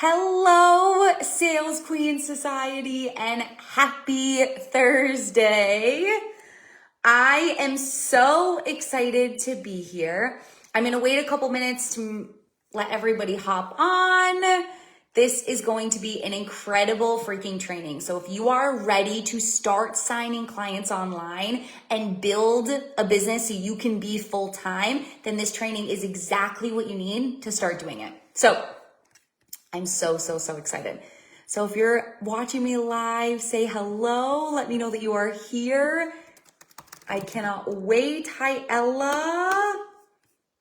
Hello, Sales Queen Society, and happy Thursday. I am so excited to be here. I'm going to wait a couple minutes to let everybody hop on. This is going to be an incredible freaking training. So if you are ready to start signing clients online and build a business so you can be full-time, then this training is exactly what you need to start doing it. So I'm so excited. So if you're watching me live, say hello. Let me know that you are here. I cannot wait. Hi, Ella.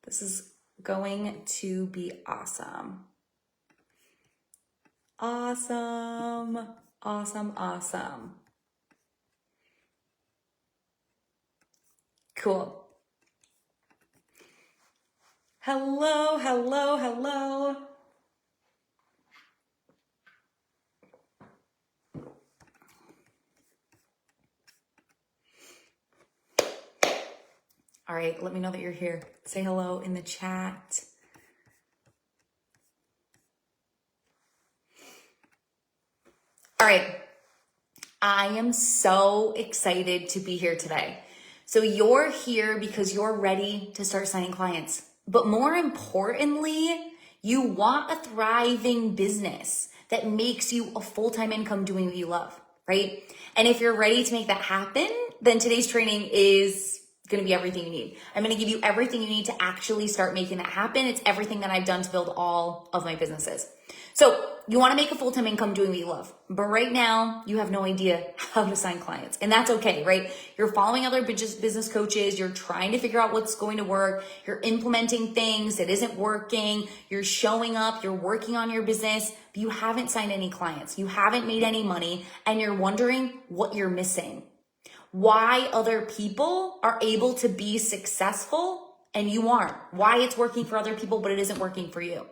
This is going to be awesome. Awesome. Cool. Hello. All right, let me know that you're here. Say hello in the chat. All right, I am so excited to be here today. So you're here because you're ready to start signing clients. But more importantly, you want a thriving business that makes you a full-time income doing what you love, right? And if you're ready to make that happen, then today's training is going to be everything you need. I'm going to give you everything you need to actually start making that happen. It's everything that I've done to build all of my businesses. So you want to make a full-time income doing what you love, but right now you have no idea how to sign clients, and that's okay, right? You're following other business coaches. You're trying to figure out what's going to work. You're implementing things that isn't working. You're showing up. You're working on your business, but you haven't signed any clients. You haven't made any money, and you're wondering what you're missing. Why other people are able to be successful and you aren't. Why it's working for other people, but it isn't working for you.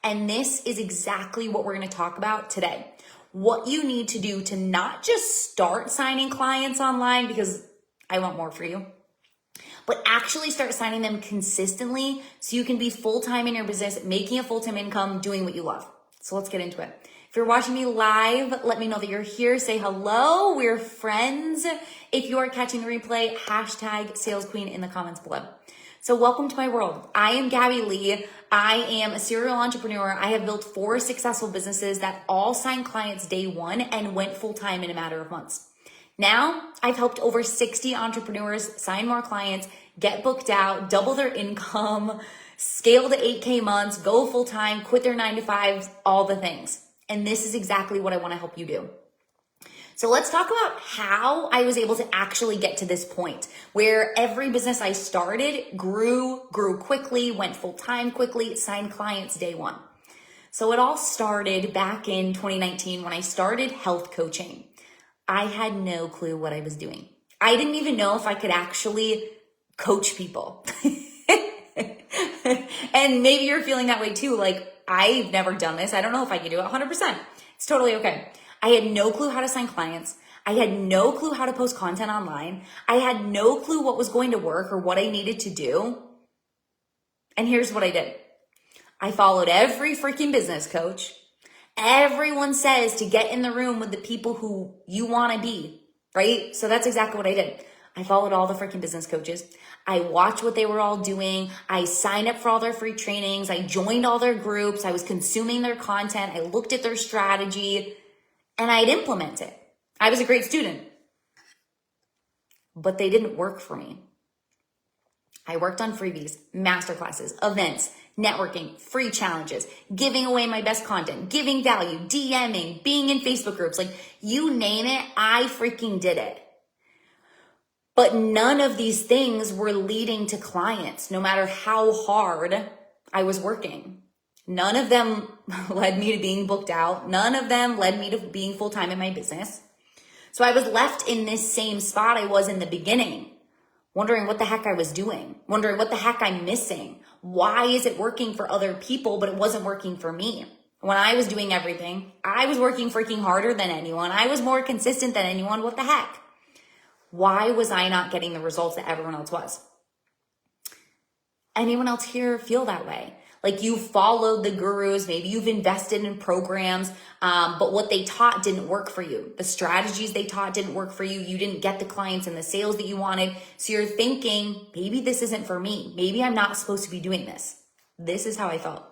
And this is exactly what we're going to talk about today. What you need to do to not just start signing clients online, because I want more for you, but actually start signing them consistently so you can be full-time in your business, making a full-time income, doing what you love. So let's get into it. If you're watching me live, let me know that you're here. Say hello. We're friends. If you are catching the replay, hashtag Sales Queen in the comments below. So welcome to my world. I am Gabby Lee. I am a serial entrepreneur. I have built 4 successful businesses that all signed clients day one and went full-time in a matter of months. Now, I've helped over 60 entrepreneurs sign more clients, get booked out, double their income, scale to 8K months, go full-time, quit their 9-to-5s, all the things. And this is exactly what I want to help you do. So let's talk about how I was able to actually get to this point where every business I started grew quickly, went full-time quickly, signed clients day one. So it all started back in 2019 when I started health coaching. I had no clue what I was doing. I didn't even know if I could actually coach people. And maybe you're feeling that way too. Like, I've never done this. I don't know if I can do it 100%. It's totally okay. I had no clue how to sign clients. I had no clue how to post content online. I had no clue what was going to work or what I needed to do. And here's what I did. I followed every freaking business coach. Everyone says to get in the room with the people who you want to be, right? So that's exactly what I did. I followed all the freaking business coaches. I watched what they were all doing. I signed up for all their free trainings. I joined all their groups. I was consuming their content. I looked at their strategy and I'd implement it. I was a great student, but they didn't work for me. I worked on freebies, masterclasses, events, networking, free challenges, giving away my best content, giving value, DMing, being in Facebook groups, like you name it, I freaking did it. But none of these things were leading to clients, no matter how hard I was working. None of them led me to being booked out. None of them led me to being full-time in my business. So I was left in this same spot I was in the beginning, wondering what the heck I was doing, wondering what the heck I'm missing. Why is it working for other people, but it wasn't working for me? When I was doing everything, I was working freaking harder than anyone. I was more consistent than anyone. What the heck? Why was I not getting the results that everyone else was? Anyone else here feel that way? Like you followed the gurus, maybe you've invested in programs, but what they taught didn't work for you. The strategies they taught didn't work for you. You didn't get the clients and the sales that you wanted. So you're thinking, maybe this isn't for me. Maybe I'm not supposed to be doing this. This is how I felt.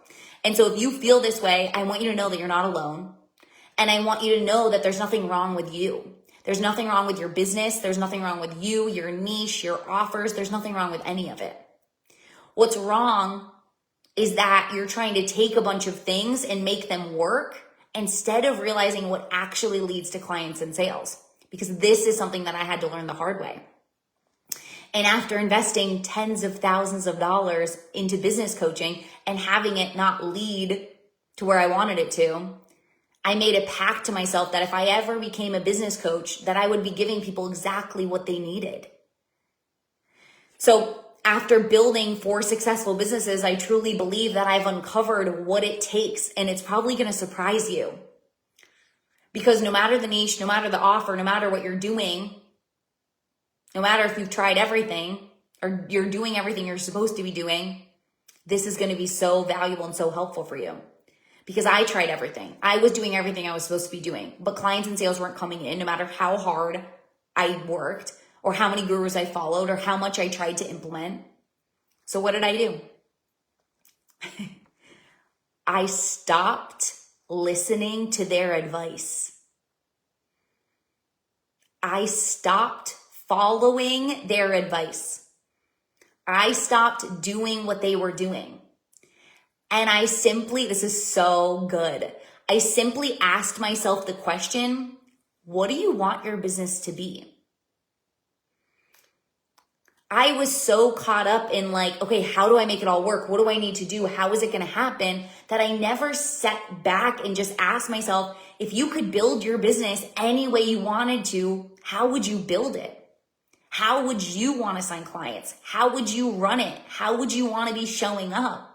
And so if you feel this way, I want you to know that you're not alone. And I want you to know that there's nothing wrong with you. There's nothing wrong with your business. There's nothing wrong with you, your niche, your offers. There's nothing wrong with any of it. What's wrong is that you're trying to take a bunch of things and make them work instead of realizing what actually leads to clients and sales. Because this is something that I had to learn the hard way. And after investing tens of thousands of dollars into business coaching and having it not lead to where I wanted it to, I made a pact to myself that if I ever became a business coach, that I would be giving people exactly what they needed. So after building 4 successful businesses, I truly believe that I've uncovered what it takes, and it's probably going to surprise you. Because no matter the niche, no matter the offer, no matter what you're doing, no matter if you've tried everything or you're doing everything you're supposed to be doing, this is going to be so valuable and so helpful for you. Because I tried everything. I was doing everything I was supposed to be doing, but clients and sales weren't coming in no matter how hard I worked or how many gurus I followed or how much I tried to implement. So what did I do? I stopped listening to their advice. I stopped following their advice. I stopped doing what they were doing. And I simply, this is so good. I simply asked myself the question, what do you want your business to be? I was so caught up in like, okay, how do I make it all work? What do I need to do? How is it going to happen? That I never sat back and just asked myself, if you could build your business any way you wanted to, how would you build it? How would you want to sign clients? How would you run it? How would you want to be showing up?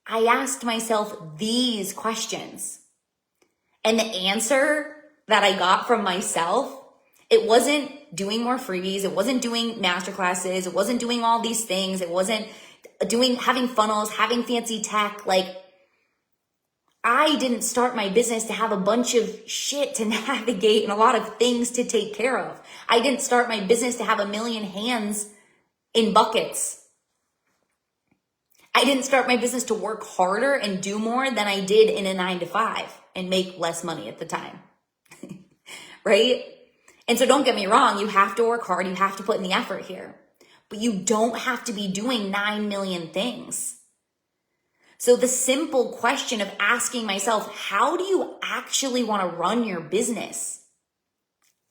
I asked myself these questions. And the answer that I got from myself, it wasn't doing more freebies. It wasn't doing masterclasses. It wasn't doing all these things. It wasn't having funnels, having fancy tech. Like, I didn't start my business to have a bunch of shit to navigate and a lot of things to take care of. I didn't start my business to have a million hands in buckets. I didn't start my business to work harder and do more than I did in a 9-to-5 and make less money at the time. Right? And so don't get me wrong, you have to work hard, you have to put in the effort here. But you don't have to be doing 9 million things. So the simple question of asking myself, how do you actually want to run your business?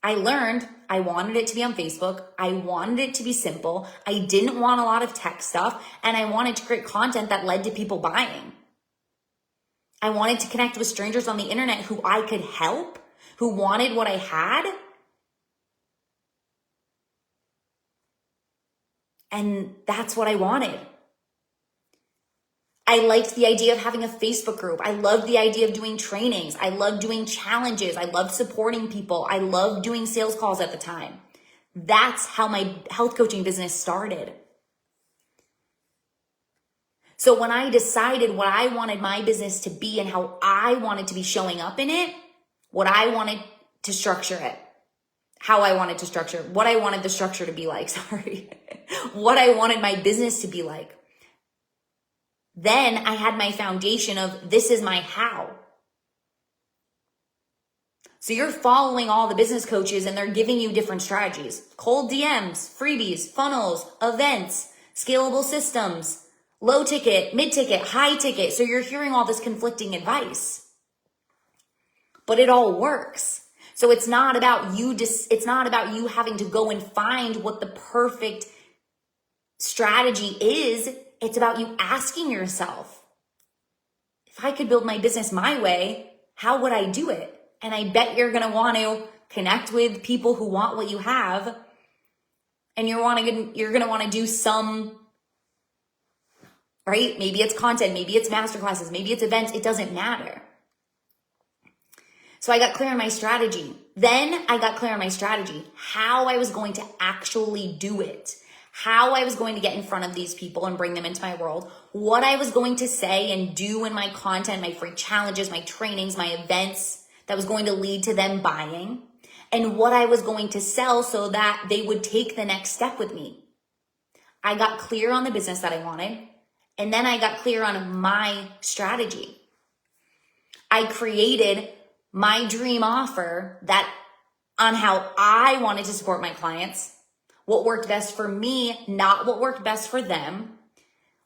I learned I wanted it to be on Facebook. I wanted it to be simple. I didn't want a lot of tech stuff. And I wanted to create content that led to people buying. I wanted to connect with strangers on the internet who I could help, who wanted what I had. And that's what I wanted. I liked the idea of having a Facebook group. I loved the idea of doing trainings. I loved doing challenges. I loved supporting people. I loved doing sales calls at the time. That's how my health coaching business started. So when I decided what I wanted my business to be and how I wanted to be showing up in it, what I wanted to structure it, how I wanted to structure it, what I wanted the structure to be like, what I wanted my business to be like. Then I had my foundation of this is my how. So you're following all the business coaches and they're giving you different strategies. Cold DMs, freebies, funnels, events, scalable systems, low ticket, mid ticket, high ticket. So you're hearing all this conflicting advice. But it all works. So it's not about you having to go and find what the perfect strategy is. It's about you asking yourself, if I could build my business my way, how would I do it? And I bet you're going to want to connect with people who want what you have. And you're going to want to do some, right? Maybe it's content, maybe it's masterclasses, maybe it's events. It doesn't matter. So I got clear on my strategy. Then I got clear on my strategy, how I was going to actually do it, how I was going to get in front of these people and bring them into my world, what I was going to say and do in my content, my free challenges, my trainings, my events that was going to lead to them buying, and what I was going to sell so that they would take the next step with me. I got clear on the business that I wanted, and then I got clear on my strategy. I created my dream offer that on how I wanted to support my clients, what worked best for me, not what worked best for them,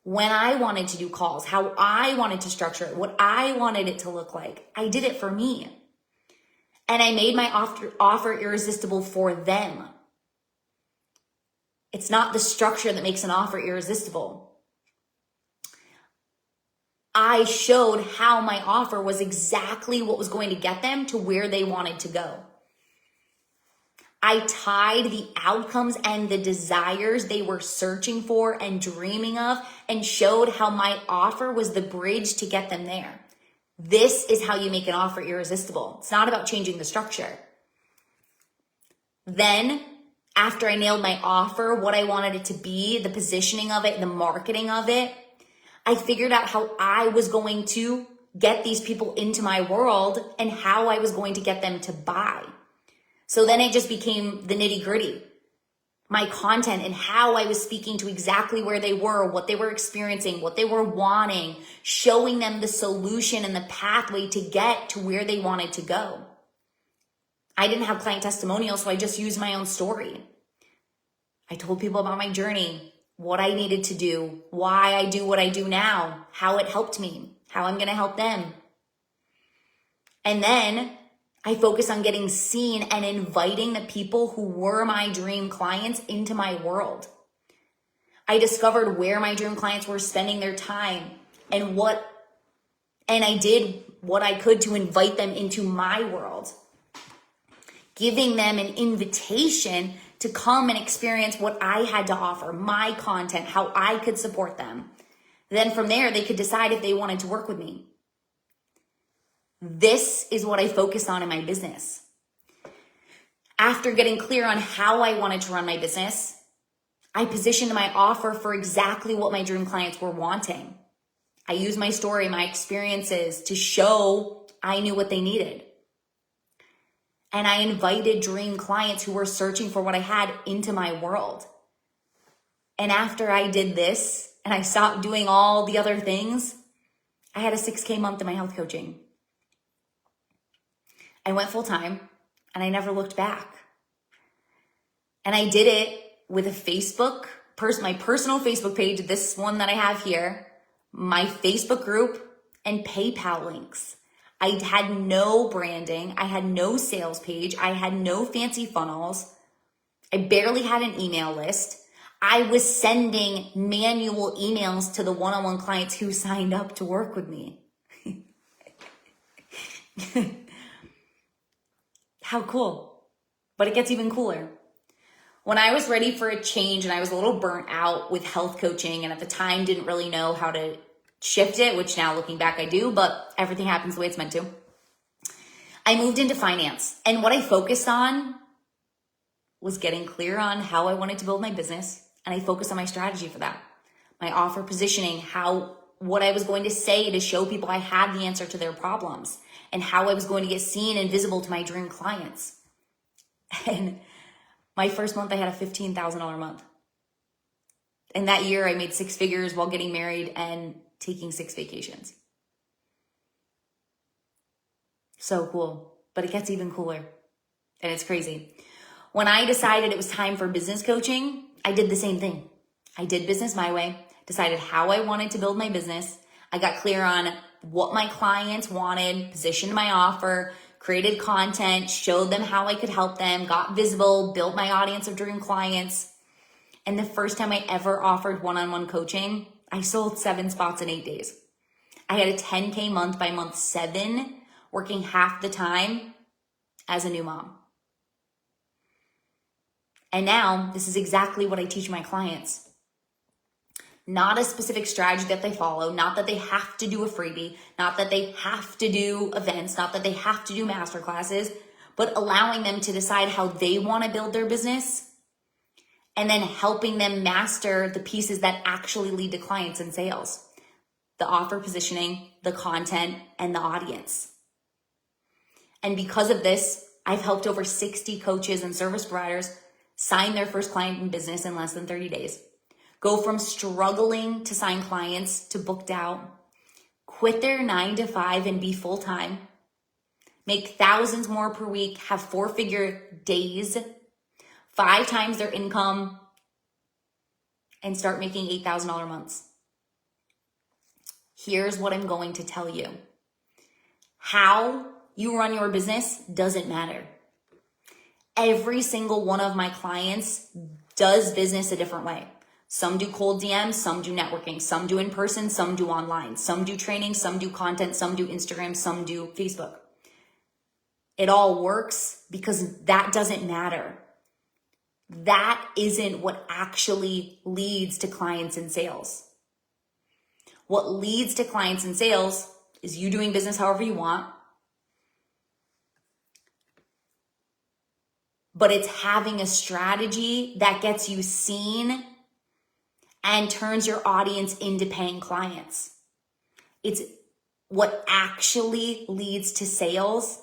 when I wanted to do calls, how I wanted to structure it, what I wanted it to look like. I did it for me. And I made my offer irresistible for them. It's not the structure that makes an offer irresistible. I showed how my offer was exactly what was going to get them to where they wanted to go. I tied the outcomes and the desires they were searching for and dreaming of and showed how my offer was the bridge to get them there. This is how you make an offer irresistible. It's not about changing the structure. Then, after I nailed my offer, what I wanted it to be, the positioning of it, the marketing of it, I figured out how I was going to get these people into my world and how I was going to get them to buy. So then it just became the nitty gritty. My content and how I was speaking to exactly where they were, what they were experiencing, what they were wanting, showing them the solution and the pathway to get to where they wanted to go. I didn't have client testimonials, so I just used my own story. I told people about my journey, what I needed to do, why I do what I do now, how it helped me, how I'm going to help them. And then I focus on getting seen and inviting the people who were my dream clients into my world. I discovered where my dream clients were spending their time and I did what I could to invite them into my world, giving them an invitation to come and experience what I had to offer, my content, how I could support them. Then from there, they could decide if they wanted to work with me. This is what I focused on in my business. After getting clear on how I wanted to run my business, I positioned my offer for exactly what my dream clients were wanting. I used my story, my experiences to show I knew what they needed. And I invited dream clients who were searching for what I had into my world. And after I did this and I stopped doing all the other things, I had a 6K month in my health coaching. I went full time and I never looked back. And I did it with a my personal Facebook page, this one that I have here, my Facebook group, and PayPal links. I had no branding. I had no sales page. I had no fancy funnels. I barely had an email list. I was sending manual emails to the one-on-one clients who signed up to work with me. How cool. But it gets even cooler. When I was ready for a change and I was a little burnt out with health coaching and at the time didn't really know how to shift it, which now looking back I do, but everything happens the way it's meant to. I moved into finance, and what I focused on was getting clear on how I wanted to build my business, and I focused on my strategy for that. My offer positioning, what I was going to say to show people I had the answer to their problems, and how I was going to get seen and visible to my dream clients. And my first month, I had a $15,000 month. And that year, I made 6 figures while getting married and taking 6 vacations. So cool. But it gets even cooler. And it's crazy. When I decided it was time for business coaching, I did the same thing. I did business my way, decided how I wanted to build my business. I got clear on what my clients wanted, positioned my offer, created content, showed them how I could help them, got visible, built my audience of dream clients. And the first time I ever offered one-on-one coaching, I sold 7 spots in 8 days. I had a 10K month by month 7, working half the time as a new mom. And now this is exactly what I teach my clients. Not a specific strategy that they follow, not that they have to do a freebie, not that they have to do events, not that they have to do masterclasses, but allowing them to decide how they want to build their business and then helping them master the pieces that actually lead to clients and sales. The offer positioning, the content, and the audience. And because of this, I've helped over 60 coaches and service providers sign their first client in business in less than 30 days. Go from struggling to sign clients to booked out, quit their 9 to 5 and be full-time, make thousands more per week, have 4-figure days, 5 times their income, and start making $8,000 months. Here's what I'm going to tell you. How you run your business doesn't matter. Every single one of my clients does business a different way. Some do cold DMs, some do networking, some do in person, some do online, some do training, some do content, some do Instagram, some do Facebook. It all works because that doesn't matter. That isn't what actually leads to clients and sales. What leads to clients and sales is you doing business however you want, but it's having a strategy that gets you seen and turns your audience into paying clients. It's what actually leads to sales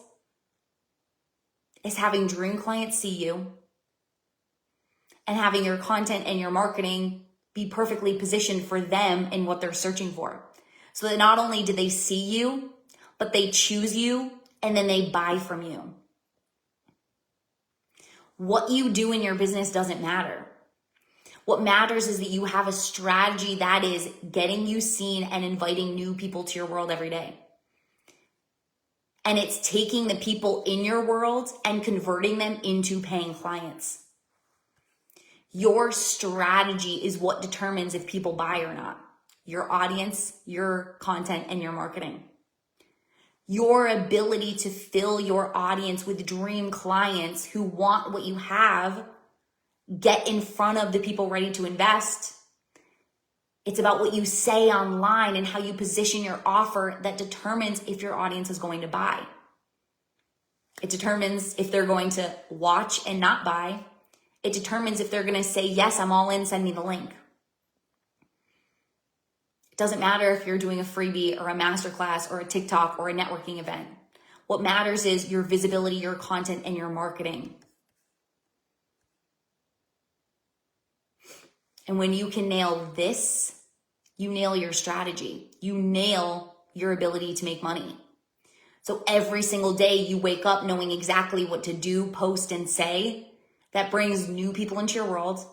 is having dream clients see you and having your content and your marketing be perfectly positioned for them and what they're searching for. So that not only do they see you, but they choose you and then they buy from you. What you do in your business doesn't matter. What matters is that you have a strategy that is getting you seen and inviting new people to your world every day. And it's taking the people in your world and converting them into paying clients. Your strategy is what determines if people buy or not. Your audience, your content, and your marketing. Your ability to fill your audience with dream clients who want what you have, get in front of the people ready to invest. It's about what you say online and how you position your offer that determines if your audience is going to buy. It determines if they're going to watch and not buy. It determines if they're going to say, yes, I'm all in, send me the link. It doesn't matter if you're doing a freebie or a masterclass or a TikTok or a networking event. What matters is your visibility, your content, and your marketing. And when you can nail this, you nail your strategy. You nail your ability to make money. So every single day you wake up knowing exactly what to do, post, and say. That brings new people into your world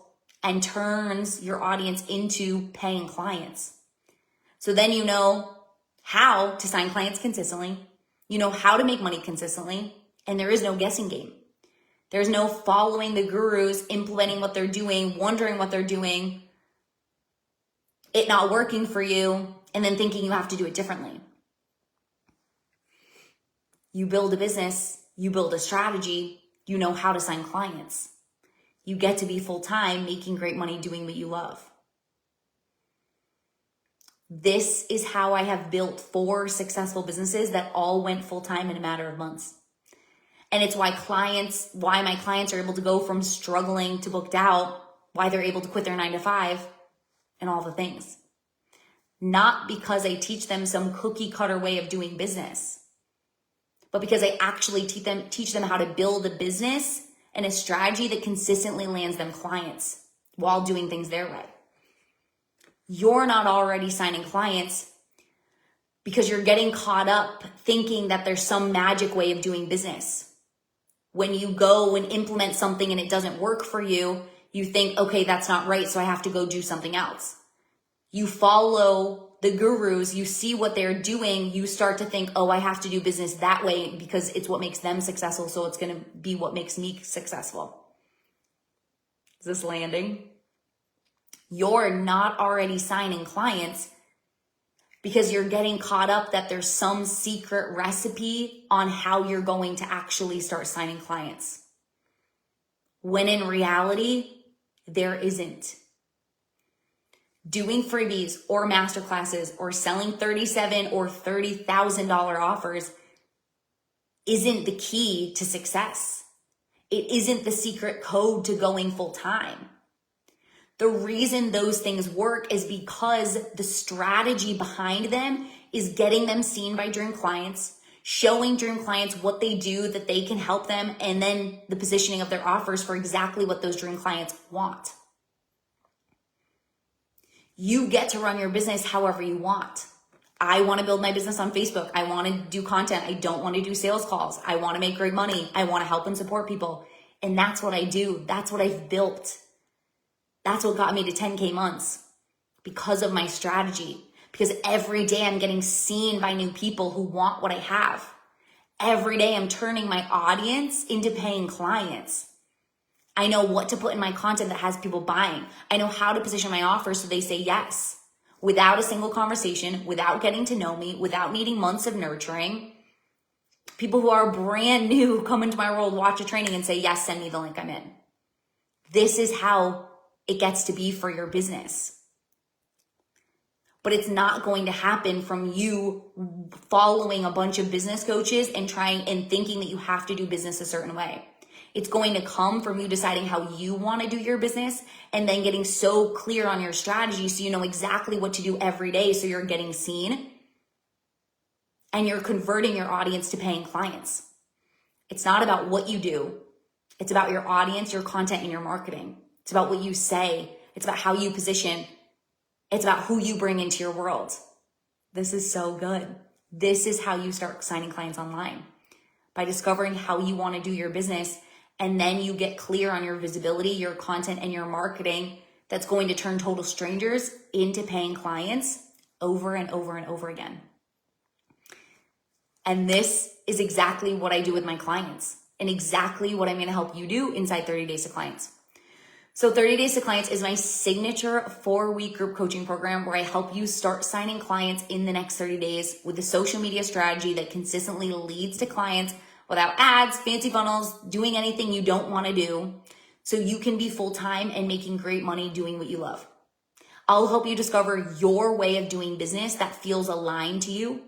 and turns your audience into paying clients. So then you know how to sign clients consistently. You know how to make money consistently. And there is no guessing game. There's no following the gurus, implementing what they're doing, wondering what they're doing, it not working for you, and then thinking you have to do it differently. You build a business, you build a strategy, you know how to sign clients. You get to be full-time, making great money, doing what you love. This is how I have built 4 successful businesses that all went full-time in a matter of months. And it's why my clients are able to go from struggling to booked out, why they're able to quit their 9 to 5 and all the things. Not because I teach them some cookie cutter way of doing business, but because I actually teach them how to build a business and a strategy that consistently lands them clients while doing things their way. You're not already signing clients because you're getting caught up thinking that there's some magic way of doing business. When you go and implement something and it doesn't work for you, you think, okay, that's not right, so I have to go do something else. You follow the gurus, you see what they're doing, you start to think, oh, I have to do business that way because it's what makes them successful, so it's going to be what makes me successful. Is this landing? You're not already signing clients because you're getting caught up that there's some secret recipe on how you're going to actually start signing clients. When in reality, there isn't. Doing freebies or masterclasses or selling $37,000 or $30,000 offers isn't the key to success. It isn't the secret code to going full time. The reason those things work is because the strategy behind them is getting them seen by dream clients, showing dream clients what they do that they can help them, and then the positioning of their offers for exactly what those dream clients want. You get to run your business however you want. I want to build my business on Facebook. I want to do content. I don't want to do sales calls. I want to make great money. I want to help and support people. And that's what I do. That's what I've built. That's what got me to 10K months, because of my strategy. Because every day I'm getting seen by new people who want what I have. Every day I'm turning my audience into paying clients. I know what to put in my content that has people buying. I know how to position my offers so they say yes. Without a single conversation, without getting to know me, without needing months of nurturing. People who are brand new come into my world, watch a training and say, yes, send me the link, I'm in. This is how it gets to be for your business. But it's not going to happen from you following a bunch of business coaches and trying and thinking that you have to do business a certain way. It's going to come from you deciding how you want to do your business and then getting so clear on your strategy so you know exactly what to do every day so you're getting seen and you're converting your audience to paying clients. It's not about what you do. It's about your audience, your content, and your marketing. It's about what you say. It's about how you position. It's about who you bring into your world. This is so good. This is how you start signing clients online, by discovering how you want to do your business. And then you get clear on your visibility, your content, and your marketing that's going to turn total strangers into paying clients over and over and over again. And this is exactly what I do with my clients and exactly what I'm going to help you do inside 30 Days to Clients. So 30 Days to Clients is my signature 4-week group coaching program where I help you start signing clients in the next 30 days with a social media strategy that consistently leads to clients without ads, fancy funnels, doing anything you don't want to do, so you can be full-time and making great money doing what you love. I'll help you discover your way of doing business that feels aligned to you.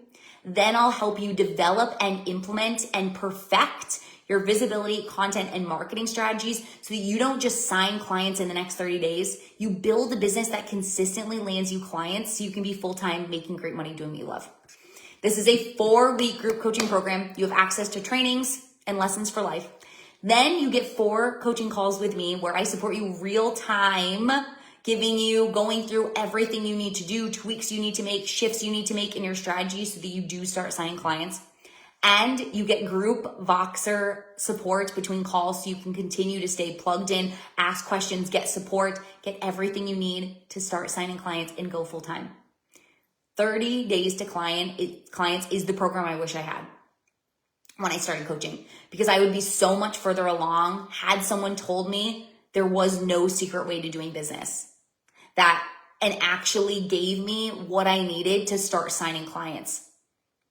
Then I'll help you develop and implement and perfect your visibility, content, and marketing strategies so that you don't just sign clients in the next 30 days. You build a business that consistently lands you clients so you can be full-time making great money doing what you love. This is a 4-week group coaching program. You have access to trainings and lessons for life. Then you get 4 coaching calls with me where I support you real time, going through everything you need to do, tweaks you need to make, shifts you need to make in your strategy so that you do start signing clients. And you get group Voxer support between calls so you can continue to stay plugged in, ask questions, get support, get everything you need to start signing clients and go full time. 30 Days to Clients is the program I wish I had when I started coaching, because I would be so much further along had someone told me there was no secret way to doing business, and actually gave me what I needed to start signing clients,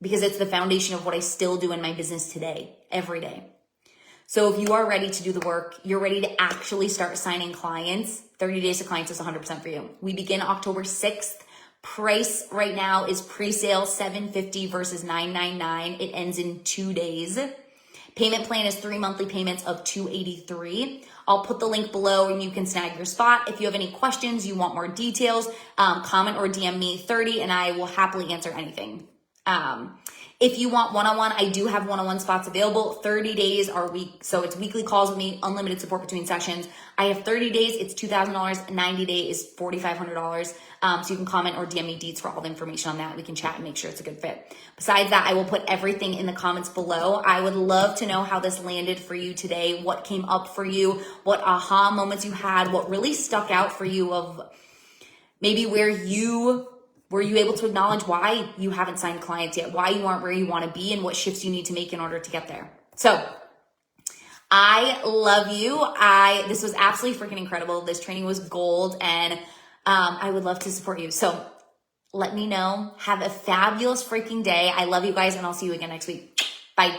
because it's the foundation of what I still do in my business today, every day. So if you are ready to do the work, you're ready to actually start signing clients, 30 Days to Clients is 100% for you. We begin October 6th. Price right now is pre-sale $750 versus $999. It ends in 2 days. Payment plan is 3 monthly payments of $283. I'll put the link below and you can snag your spot. If you have any questions, you want more details, comment or DM me 30 and I will happily answer anything. If you want one-on-one, I do have one-on-one spots available. 30 days are so it's weekly calls with me, unlimited support between sessions. I have 30 days, it's $2,000. 90 days is $4,500. So you can comment or DM me deets for all the information on that. We can chat and make sure it's a good fit. Besides that, I will put everything in the comments below. I would love to know how this landed for you today, what came up for you, what aha moments you had, what really stuck out for you of maybe were you able to acknowledge why you haven't signed clients yet, why you aren't where you want to be, and what shifts you need to make in order to get there. So I love you. This was absolutely freaking incredible. This training was gold, and I would love to support you. So let me know. Have a fabulous freaking day. I love you guys, and I'll see you again next week. Bye.